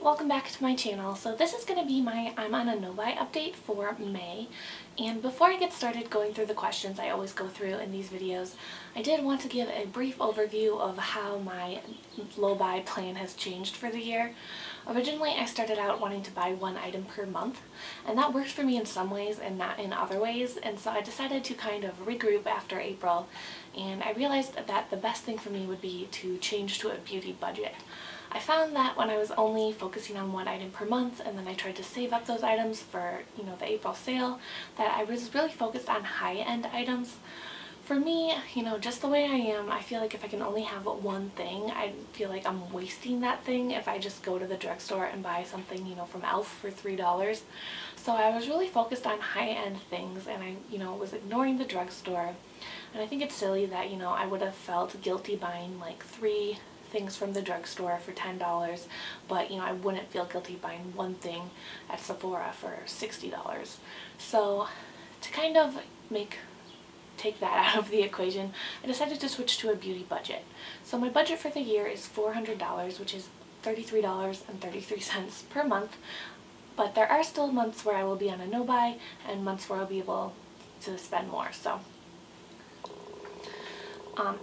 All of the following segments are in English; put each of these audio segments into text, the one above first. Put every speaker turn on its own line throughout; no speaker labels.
welcome back to my channel. So this is going to be my I'm on a no-buy update for May. And before I get started going through the questions I always go through in these videos, I did want to give a brief overview of how my low-buy plan has changed for the year. Originally I started out wanting to buy one item per month, and that worked for me in some ways and not in other ways, and so I decided to kind of regroup after April, and I realized that the best thing for me would be to change to a beauty budget. I found that when I was only focusing on one item per month and then I tried to save up those items for, the April sale, that I was really focused on high-end items. For me, just the way I am, I feel like if I can only have one thing, I feel like I'm wasting that thing if I just go to the drugstore and buy something, from e.l.f. for $3. So I was really focused on high-end things, and I, was ignoring the drugstore. And I think it's silly that, I would have felt guilty buying like 3 things from the drugstore for $10, but I wouldn't feel guilty buying one thing at Sephora for $60. So to kind of take that out of the equation, I decided to switch to a beauty budget. So my budget for the year is $400, which is $33.33 per month, but there are still months where I will be on a no-buy and months where I'll be able to spend more. So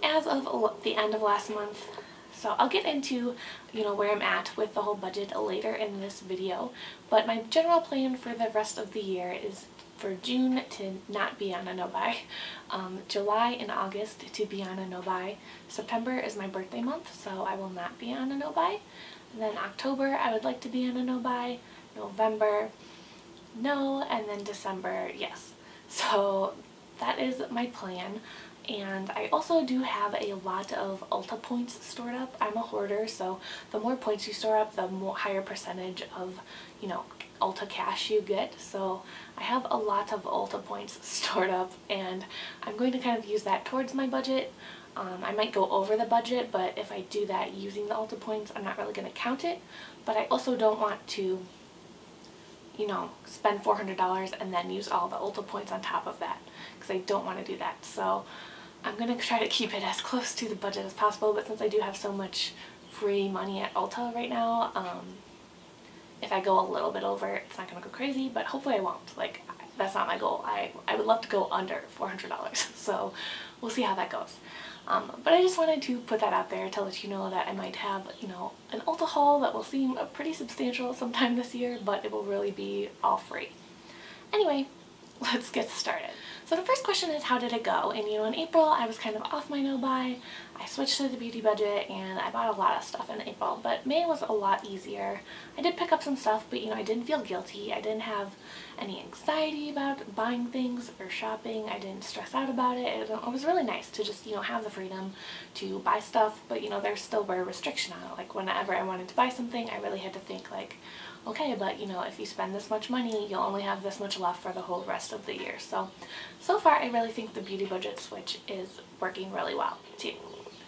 as of the end of last month, so I'll get into, where I'm at with the whole budget later in this video, but my general plan for the rest of the year is for June to not be on a no-buy, July and August to be on a no-buy, September is my birthday month, so I will not be on a no-buy, and then October I would like to be on a no-buy, November no, and then December yes. So that is my plan. And I also do have a lot of Ulta points stored up. I'm a hoarder, so the more points you store up, the higher percentage of, Ulta cash you get. So I have a lot of Ulta points stored up, and I'm going to kind of use that towards my budget. I might go over the budget, but if I do that using the Ulta points, I'm not really going to count it. But I also don't want to, spend $400 and then use all the Ulta points on top of that, because I don't want to do that. So I'm going to try to keep it as close to the budget as possible, but since I do have so much free money at Ulta right now, if I go a little bit over, it's not going to go crazy, but hopefully I won't. Like, that's not my goal. I would love to go under $400, so we'll see how that goes. But I just wanted to put that out there to let you know that I might have, an Ulta haul that will seem pretty substantial sometime this year, but it will really be all free. Anyway, let's get started. So the first question is, how did it go? And in April I was kind of off my no-buy. I switched to the beauty budget and I bought a lot of stuff in April, but May was a lot easier. I did pick up some stuff, but I didn't feel guilty. I didn't have any anxiety about buying things or shopping. I didn't stress out about it. It was really nice to just, have the freedom to buy stuff, but there still were restrictions on it. Like, whenever I wanted to buy something, I really had to think like, okay, but if you spend this much money, you'll only have this much left for the whole rest of the year. So far I really think the beauty budget switch is working really well too.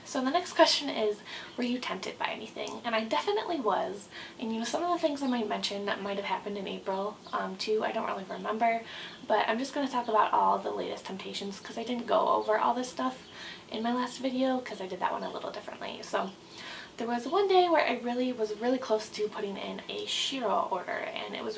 So the next question is, were you tempted by anything? And I definitely was. And some of the things I might mention that might have happened in April too, I don't really remember, but I'm just going to talk about all the latest temptations because I didn't go over all this stuff in my last video because I did that one a little differently. So there was one day where I was really close to putting in a Shiro order, and it was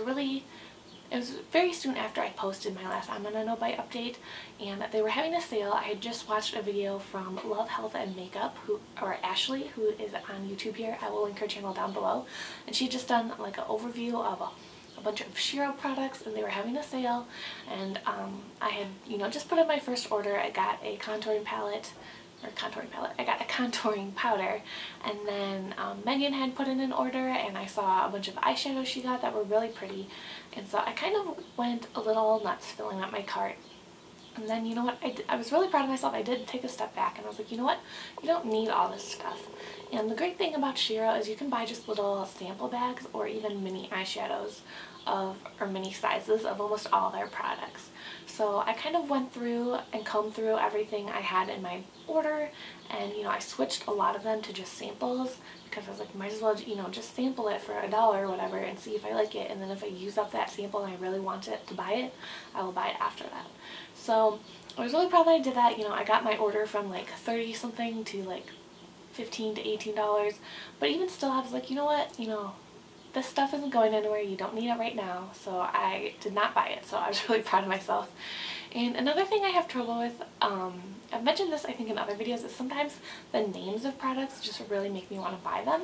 very soon after I posted my last I'm on a no-buy update, and they were having a sale. I had just watched a video from Love, Health, and Makeup, or Ashley, who is on YouTube here. I will link her channel down below, and she had just done like an overview of a bunch of Shiro products, and they were having a sale, and I had just put in my first order. I got a contouring palette, I got a contouring powder, and then Megan had put in an order, and I saw a bunch of eyeshadows she got that were really pretty, and so I kind of went a little nuts filling up my cart. And then what, I was really proud of myself. I did take a step back and I was like, you know what, you don't need all this stuff. And the great thing about Shiro is you can buy just little sample bags or even mini eyeshadows or mini sizes of almost all their products. So I kind of went through and combed through everything I had in my order, and I switched a lot of them to just samples because I was like, might as well just sample it for $1 or whatever and see if I like it, and then if I use up that sample and I really want it to buy it, I will buy it after that. So I was really proud that I did that. I got my order from like 30 something to like $15 to $18, but even still I was like, you know what, this stuff isn't going anywhere, you don't need it right now, so I did not buy it, so I was really proud of myself. And another thing I have trouble with, I've mentioned this I think in other videos, is sometimes the names of products just really make me want to buy them.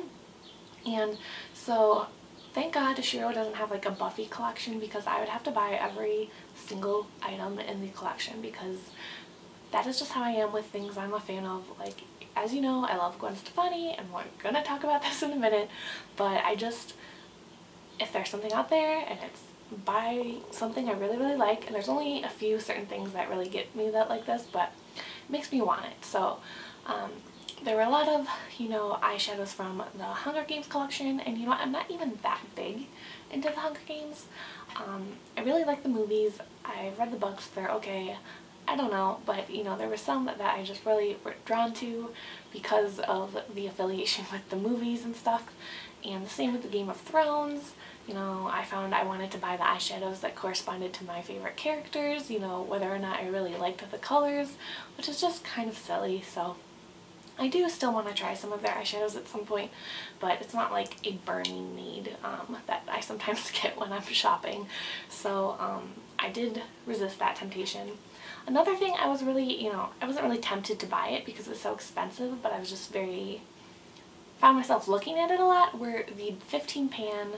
And so thank God Shiro doesn't have like a Buffy collection, because I would have to buy every single item in the collection, because that is just how I am with things I'm a fan of. Like, as you know, I love Gwen Stefani, and we're gonna talk about this in a minute, but I just, if there's something out there and it's buy something I really like, and there's only a few certain things that really get me that like this, but it makes me want it. So there were a lot of, you know, eyeshadows from the Hunger Games collection, and you know what, I'm not even that big into the Hunger Games. I really like the movies, I've read the books, they're okay, I don't know, but you know, there were some that I just really were drawn to because of the affiliation with the movies and stuff. And the same with the Game of Thrones. You know, I found I wanted to buy the eyeshadows that corresponded to my favorite characters, you know, whether or not I really liked the colors, which is just kind of silly. So I do still want to try some of their eyeshadows at some point, but it's not like a burning need that I sometimes get when I'm shopping. So I did resist that temptation. Another thing, I was really, you know, I wasn't really tempted to buy it because it was so expensive, but I was just found myself looking at it a lot, were the 15 pan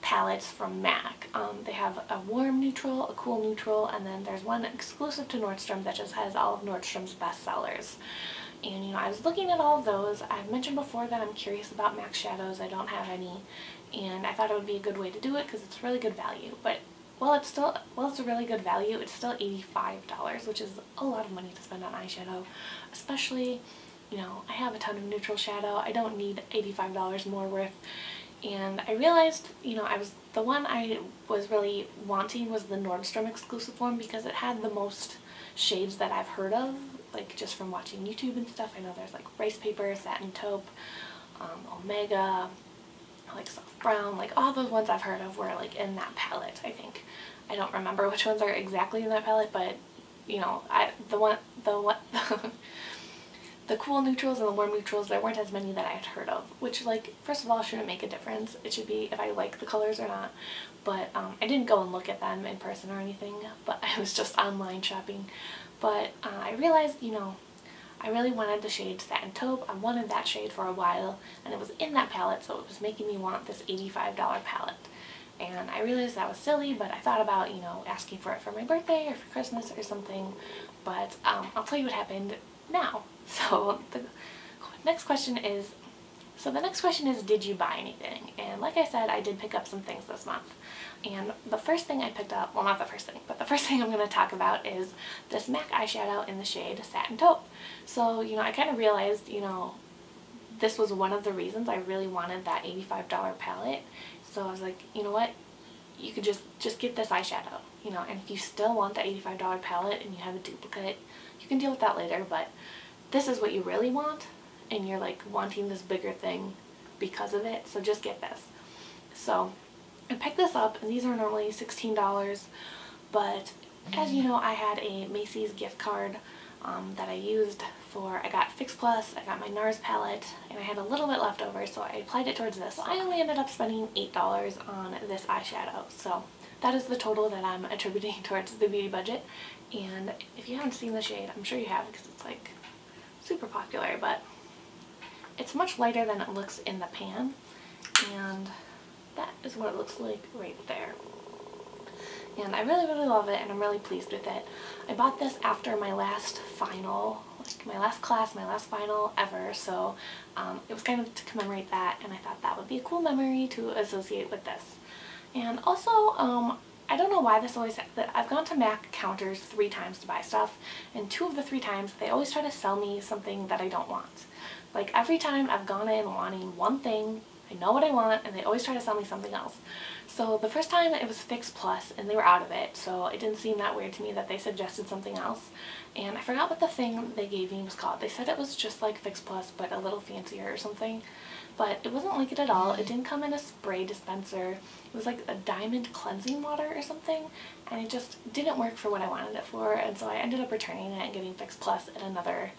palettes from MAC. They have a warm neutral, a cool neutral, and then there's one exclusive to Nordstrom that just has all of Nordstrom's bestsellers. And you know, I was looking at all of those. I've mentioned before that I'm curious about MAC shadows. I don't have any, and I thought it would be a good way to do it because it's really good value. But while it's a really good value, it's still $85, which is a lot of money to spend on eyeshadow, especially, you know, I have a ton of neutral shadow. I don't need $85 more worth. And I realized, you know, the one I was really wanting was the Nordstrom exclusive one, because it had the most shades that I've heard of, like just from watching YouTube and stuff. I know there's like Rice Paper, Satin Taupe, Omega, like Soft Brown, like all those ones I've heard of were like in that palette, I think. I don't remember which ones are exactly in that palette, but you know, the cool neutrals and the warm neutrals, there weren't as many that I had heard of, which, like, first of all, shouldn't make a difference. It should be if I like the colors or not. But I didn't go and look at them in person or anything, but I was just online shopping. But I realized, you know, I really wanted the shade Satin Taupe. I wanted that shade for a while, and it was in that palette, so it was making me want this $85 palette. And I realized that was silly, but I thought about, you know, asking for it for my birthday or for Christmas or something. But I'll tell you what happened now. So the next question is, did you buy anything? And like I said, I did pick up some things this month. And the first thing I picked up, well, not the first thing, but the first thing I'm going to talk about is this MAC eyeshadow in the shade Satin Taupe. So, you know, I kind of realized, you know, this was one of the reasons I really wanted that $85 palette. So I was like, you know what, you could just get this eyeshadow, you know, and if you still want the $85 palette and you have a duplicate, you can deal with that later, but this is what you really want, and you're like wanting this bigger thing because of it, so just get this. So I picked this up, and these are normally $16, but as you know, I had a Macy's gift card that I used for, I got Fix Plus, I got my NARS palette, and I had a little bit left over, so I applied it towards this. So I only ended up spending $8 on this eyeshadow, so that is the total that I'm attributing towards the beauty budget. And if you haven't seen the shade, I'm sure you have, because it's like super popular, but it's much lighter than it looks in the pan, and that is what it looks like right there. And I really love it, and I'm really pleased with it. I bought this after my last final, like my last class, my last final ever, so it was kind of to commemorate that, and I thought that would be a cool memory to associate with this. And also, I don't know why this always, I've gone to MAC counters 3 times to buy stuff, and 2 of the 3 times they always try to sell me something that I don't want. Like every time I've gone in wanting one thing, I know what I want, and they always try to sell me something else. So the first time it was Fix Plus, and they were out of it, so it didn't seem that weird to me that they suggested something else. And I forgot what the thing they gave me was called. They said it was just like Fix Plus, but a little fancier or something. But it wasn't like it at all. It didn't come in a spray dispenser. It was like a diamond cleansing water or something, and it just didn't work for what I wanted it for, and so I ended up returning it and getting Fix Plus at another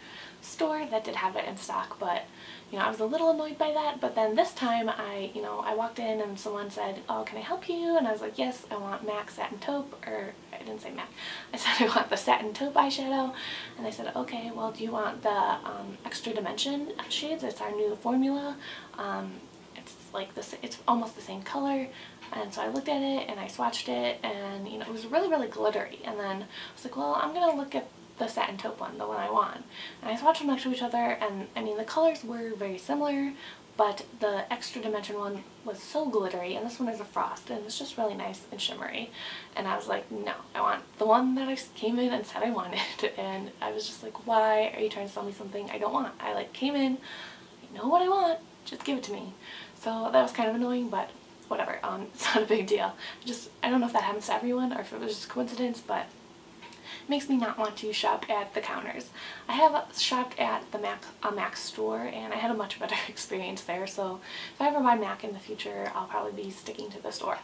store that did have it in stock, but you know, I was a little annoyed by that. But then this time I walked in and someone said, "Oh, can I help you?" And I was like, "Yes, I want MAC Satin Taupe," or I didn't say MAC, I said I want the Satin Taupe eyeshadow. And they said, "Okay, well, do you want the Extra Dimension shades? It's our new formula. It's like this, it's almost the same color." And so I looked at it and I swatched it, and you know, it was really, really glittery. And then I was like, well, I'm gonna look at the Satin Taupe one, the one I want. And I swatched them next to each other, and I mean, the colors were very similar, but the Extra Dimension one was so glittery, and this one is a frost, and it's just really nice and shimmery. And I was like, no, I want the one that I came in and said I wanted. And I was just like, why are you trying to sell me something I don't want? I like came in, I know what I want, just give it to me. So that was kind of annoying, but whatever, it's not a big deal. I don't know if that happens to everyone or if it was just a coincidence, but it makes me not want to shop at the counters. I have shopped at the MAC store, and I had a much better experience there, so if I ever buy MAC in the future, I'll probably be sticking to the store.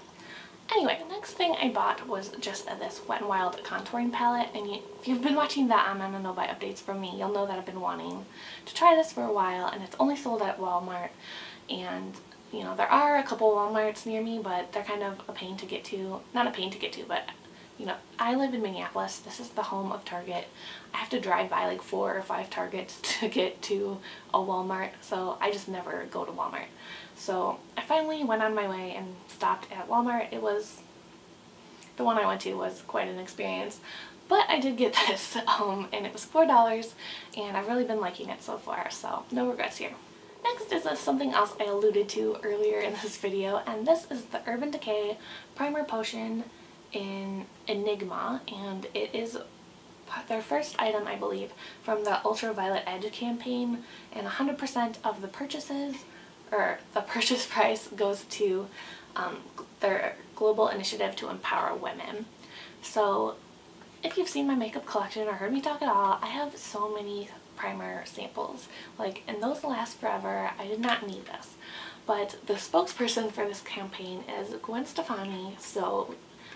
Anyway, the next thing I bought was just this Wet n Wild contouring palette, and if you've been watching the I'm on a No Buy updates from me, you'll know that I've been wanting to try this for a while, and it's only sold at Walmart, and you know, there are a couple Walmarts near me, but they're kind of a pain to get to. Not a pain to get to, but you know, I live in Minneapolis. This is the home of Target. I have to drive by like 4 or 5 Targets to get to a Walmart, so I just never go to Walmart. So I finally went on my way and stopped at Walmart. The one I went to was quite an experience, but I did get this, and it was $4, and I've really been liking it so far, so no regrets here. Next is something else I alluded to earlier in this video, and this is the Urban Decay Primer Potion in Enigma, and it is their first item, I believe, from the Ultraviolet Edge campaign, and 100% of the purchases, or the purchase price, goes to their global initiative to empower women. So if you've seen my makeup collection or heard me talk at all, I have so many primer samples, like, and those last forever. I did not need this, but the spokesperson for this campaign is Gwen Stefani, so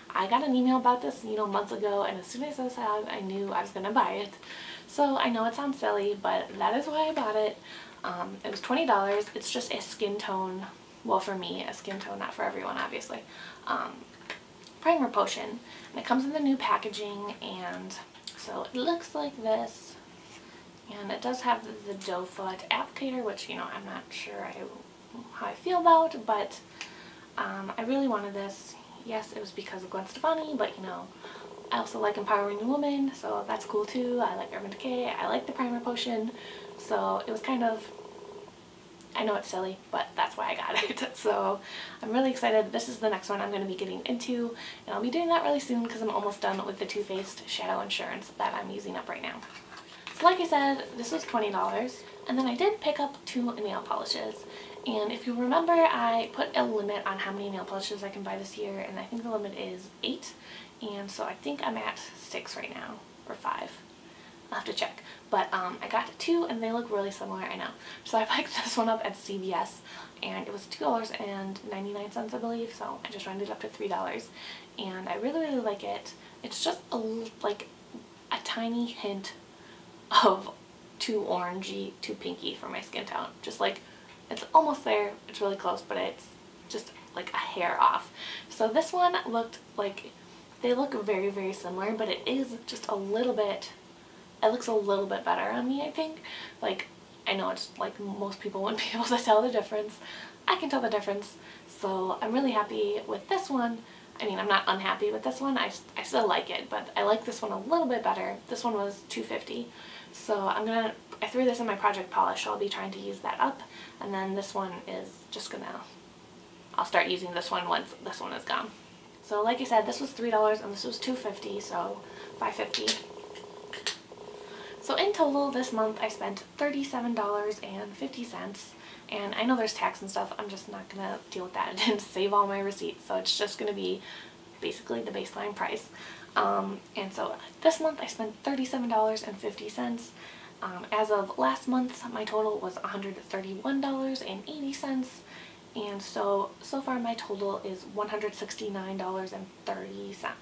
I got an email about this, you know, months ago, and as soon as I saw it, I knew I was gonna buy it. So I know it sounds silly, but that is why I bought it. It was $20. It's just a skin tone, well, for me, a skin tone, not for everyone, obviously, primer potion, and it comes in the new packaging, and so it looks like this. And it does have the doe foot applicator, which, you know, I'm not sure how I feel about, but I really wanted this. Yes, it was because of Gwen Stefani, but, you know, I also like empowering women, so that's cool too. I like Urban Decay, I like the primer potion, so it was kind of, I know it's silly, but that's why I got it. So I'm really excited. This is the next one I'm going to be getting into, and I'll be doing that really soon because I'm almost done with the Too Faced Shadow Insurance that I'm using up right now. So like I said, this was $20, and then I did pick up 2 nail polishes, and if you remember, I put a limit on how many nail polishes I can buy this year, and I think the limit is 8, and so I think I'm at 6 right now, or 5. I'll have to check, but I got 2, and they look really similar, I know. So I picked this one up at CVS, and it was $2.99, I believe, so I just rounded up to $3, and I really, really like it. It's just like a tiny hint of too orangey, too pinky for my skin tone. Just like, it's almost there, it's really close, but it's just like a hair off. So this one looked like, they look very, very similar, but it is just a little bit, it looks a little bit better on me, I think. Like, I know it's like most people wouldn't be able to tell the difference. I can tell the difference, so I'm really happy with this one. I mean, I'm not unhappy with this one. I still like it, but I like this one a little bit better. This one was $2.50. So I threw this in my Project Polish, so I'll be trying to use that up. And then this one is just I'll start using this one once this one is gone. So like I said, this was $3 and this was $2.50, so $5.50. So in total this month I spent $37.50. And I know there's tax and stuff, I'm just not going to deal with that. I didn't save all my receipts, so it's just going to be basically the baseline price. And so this month I spent $37.50. As of last month, my total was $131.80. And so far my total is $169.30.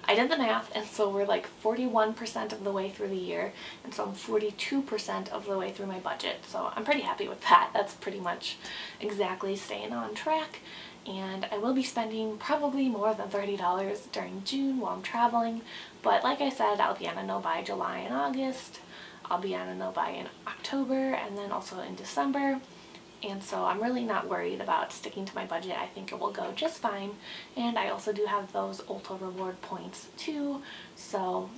I did the math, and so we're like 41% of the way through the year, and so I'm 42% of the way through my budget, so I'm pretty happy with that. That's pretty much exactly staying on track, and I will be spending probably more than $30 during June while I'm traveling, but like I said, I'll be on a no-buy July and August, I'll be on a no-buy in October, and then also in December. And so I'm really not worried about sticking to my budget. I think it will go just fine. And I also do have those Ulta reward points too. So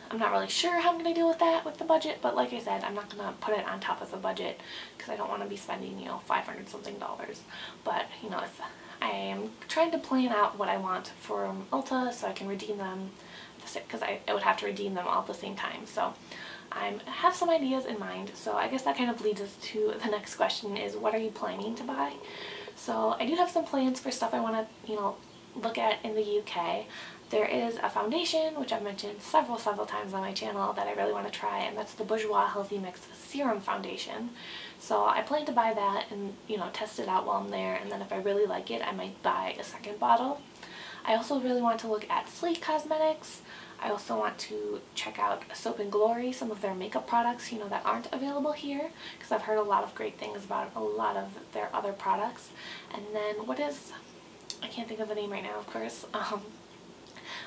I'm not really sure how I'm going to deal with that with the budget. But like I said, I'm not going to put it on top of the budget because I don't want to be spending, you know, $500 something. But, you know, if I am trying to plan out what I want from Ulta so I can redeem them, because I would have to redeem them all at the same time. So I have some ideas in mind, so I guess that kind of leads us to the next question is, what are you planning to buy? So I do have some plans for stuff I want to, you know, look at in the UK. There is a foundation, which I've mentioned several times on my channel, that I really want to try, and that's the Bourjois Healthy Mix Serum Foundation. So I plan to buy that and, you know, test it out while I'm there, and then if I really like it, I might buy a second bottle. I also really want to look at Sleek Cosmetics. I also want to check out Soap & Glory, some of their makeup products, you know, that aren't available here, because I've heard a lot of great things about a lot of their other products. And then I can't think of the name right now, of course.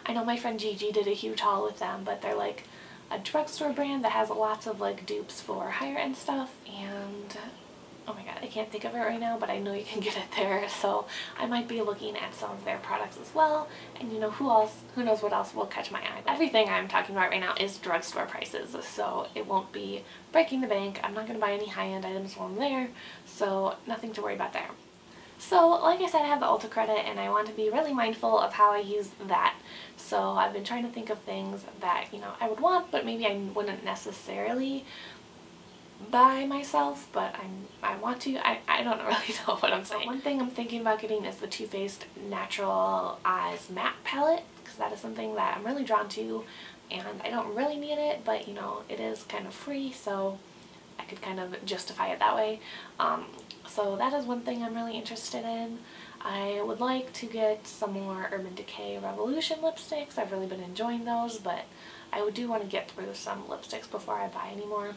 I know my friend Gigi did a huge haul with them, but they're like a drugstore brand that has lots of like dupes for higher end stuff, and oh my god, I can't think of it right now, but I know you can get it there, so I might be looking at some of their products as well, and you know, who knows what else will catch my eye. Everything I'm talking about right now is drugstore prices, so it won't be breaking the bank. I'm not going to buy any high-end items while I'm there, so nothing to worry about there. So, like I said, I have the Ulta credit, and I want to be really mindful of how I use that. So I've been trying to think of things that, you know, I would want, but maybe I wouldn't necessarily buy myself, but I want to. I don't really know what I'm saying. One thing I'm thinking about getting is the Too Faced Natural Eyes Matte Palette, because that is something that I'm really drawn to, and I don't really need it, but you know, it is kind of free, so I could kind of justify it that way. So that is one thing I'm really interested in. I would like to get some more Urban Decay Revolution lipsticks. I've really been enjoying those, but I do want to get through some lipsticks before I buy any more.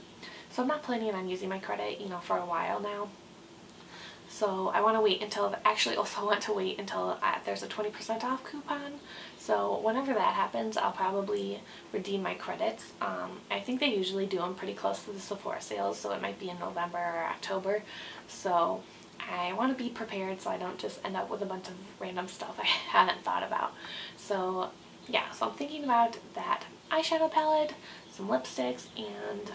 So I'm not planning on using my credit, you know, for a while now. So I want to wait until, actually also want to wait until there's a 20% off coupon. So whenever that happens, I'll probably redeem my credits. I think they usually do them pretty close to the Sephora sales, so it might be in November or October. So I want to be prepared so I don't just end up with a bunch of random stuff I haven't thought about. So yeah, so I'm thinking about that eyeshadow palette, some lipsticks, and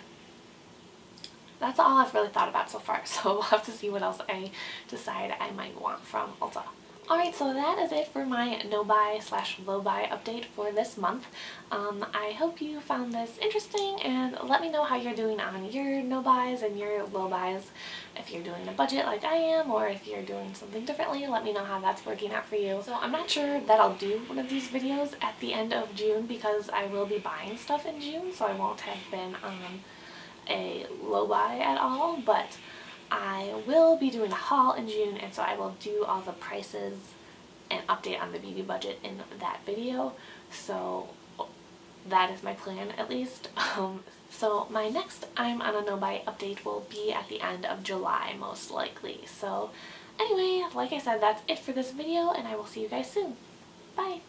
that's all I've really thought about so far, so we'll have to see what else I decide I might want from Ulta. Alright, so that is it for my no-buy/low-buy update for this month. I hope you found this interesting, and let me know how you're doing on your no-buys and your low-buys. If you're doing a budget like I am, or if you're doing something differently, let me know how that's working out for you. So I'm not sure that I'll do one of these videos at the end of June because I will be buying stuff in June, so I won't have been on a low buy at all, but I will be doing a haul in June, and so I will do all the prices and update on the beauty budget in that video. So that is my plan, at least. So my next I'm on a no buy update will be at the end of July, most likely. So anyway, like I said, that's it for this video, and I will see you guys soon. Bye!